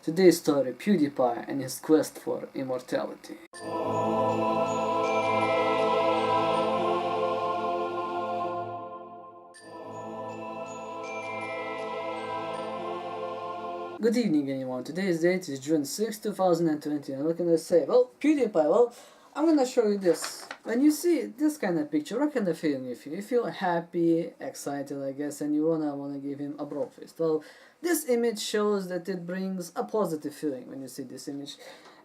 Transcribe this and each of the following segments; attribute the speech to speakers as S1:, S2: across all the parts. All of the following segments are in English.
S1: Today's story, PewDiePie and his quest for immortality. Good evening anyone, today's date is June 6, 2020, and what can I say? Well, PewDiePie, I'm gonna show you this. When you see this kind of picture, what kind of feeling you feel? You feel happy, excited, I guess, and you wanna give him a bro fist. Well, this image shows that it brings a positive feeling when you see this image.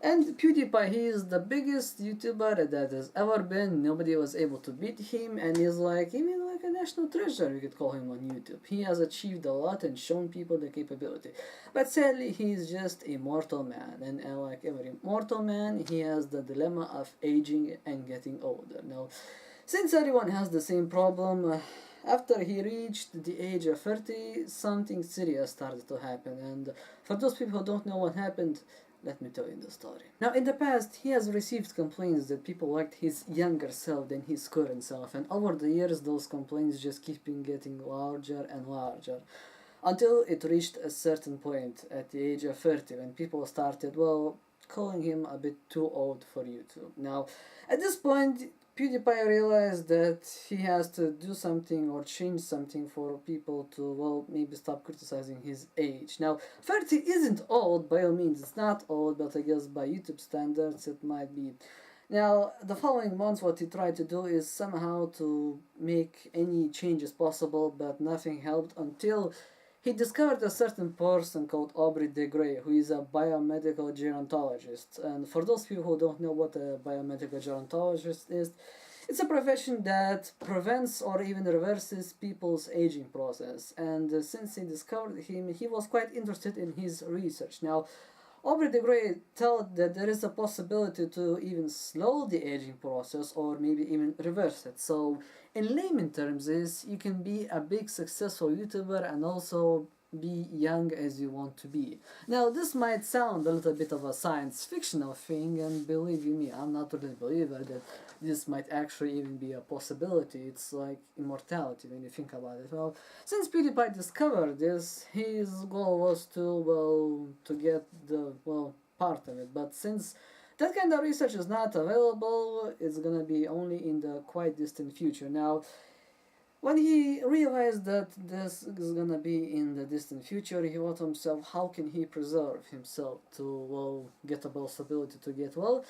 S1: And PewDiePie, he is the biggest YouTuber that has ever been. Nobody was able to beat him, and he's like, even like a national treasure, you could call him on YouTube. He has achieved a lot and shown people the capability. But sadly, he's just a mortal man, and like every mortal man, he has the dilemma of aging and getting older. Now, since everyone has the same problem, after he reached the age of 30, something serious started to happen. And for those people who don't know what happened, let me tell you the story. Now, in the past, he has received complaints that people liked his younger self than his current self, and over the years, those complaints just keep getting larger and larger, until it reached a certain point at the age of 30 when people started, well, calling him a bit too old for YouTube. Now, at this point, PewDiePie realized that he has to do something or change something for people to, well, maybe stop criticizing his age. Now, 30 isn't old, by all means, it's not old, but I guess by YouTube standards it might be. Now, the following months, what he tried to do is somehow to make any changes possible, but nothing helped until he discovered a certain person called Aubrey de Grey, who is a biomedical gerontologist. And for those people who don't know what a biomedical gerontologist is, it's a profession that prevents or even reverses people's aging process. And since he discovered him, he was quite interested in his research. Now, Aubrey de Grey thought that there is a possibility to even slow the aging process or maybe even reverse it. So in layman terms is you can be a big successful YouTuber and also be young as you want to be. Now this might sound a little bit of a science fictional thing, and believe you me, I'm not really a believer that this might actually even be a possibility. It's like immortality when you think about it. Well, since PewDiePie discovered this, his goal was to, well, to get the, well, part of it. But since that kind of research is not available, it's gonna be only in the quite distant future. Now, when he realized that this is gonna be in the distant future, he thought to himself, how can he preserve himself to, well, get a possibility to get well?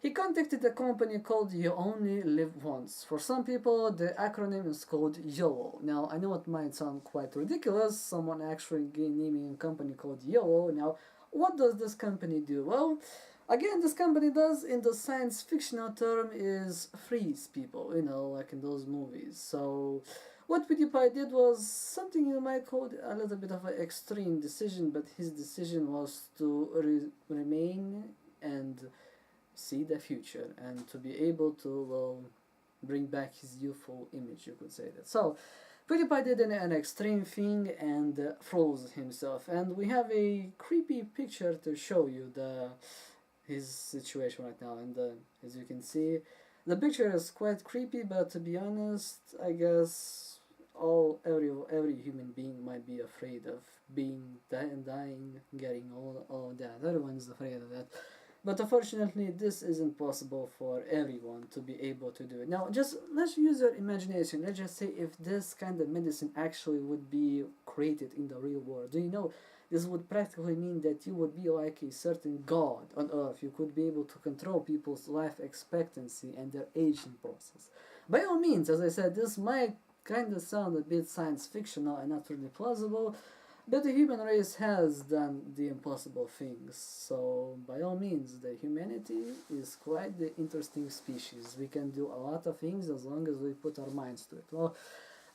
S1: He contacted a company called You Only Live Once. For some people, the acronym is called YOLO. Now, I know it might sound quite ridiculous, someone actually naming a company called YOLO. Now, what does this company do? Well, again, this company does, in the science fictional term, is freeze people, you know, like in those movies. So, what PewDiePie did was something you might call a little bit of an extreme decision, but his decision was to remain and see the future and to be able to, well, bring back his youthful image, you could say that. So PewDiePie did an extreme thing and froze himself, and we have a creepy picture to show you his situation right now. And as you can see, the picture is quite creepy, but to be honest, I guess every human being might be afraid of being dying, getting all that. Everyone's afraid of that. But unfortunately, this isn't possible for everyone to be able to do it. Now, just let's use your imagination. Let's just say if this kind of medicine actually would be created in the real world. Do you know, this would practically mean that you would be like a certain god on earth. You could be able to control people's life expectancy and their aging process. By all means, as I said, this might kind of sound a bit science fictional and not really plausible, but the human race has done the impossible things, so by all means, the humanity is quite the interesting species. We can do a lot of things as long as we put our minds to it. Well,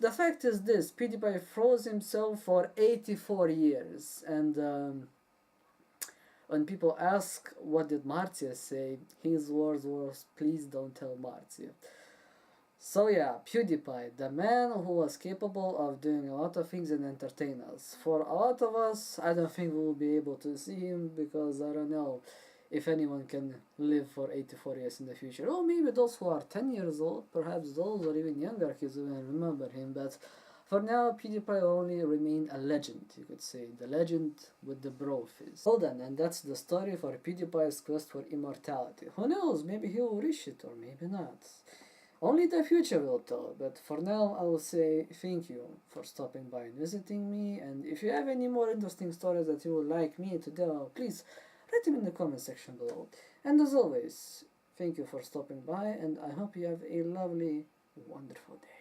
S1: the fact is this, PewDiePie froze himself for 84 years, and when people ask what did Marcia say, his words were, please don't tell Marcia. So yeah, PewDiePie, the man who was capable of doing a lot of things and entertain us. For a lot of us, I don't think we will be able to see him because I don't know if anyone can live for 84 years in the future. Or maybe those who are 10 years old, perhaps those or even younger kids will remember him. But For now, PewDiePie will only remain a legend, you could say, the legend with the bro face. Well done, and that's the story for PewDiePie's quest for immortality. Who knows, maybe he will reach it, or maybe not. Only the future will tell, but for now I will say thank you for stopping by and visiting me, and if you have any more interesting stories that you would like me to tell, please write them in the comment section below. And as always, thank you for stopping by, and I hope you have a lovely, wonderful day.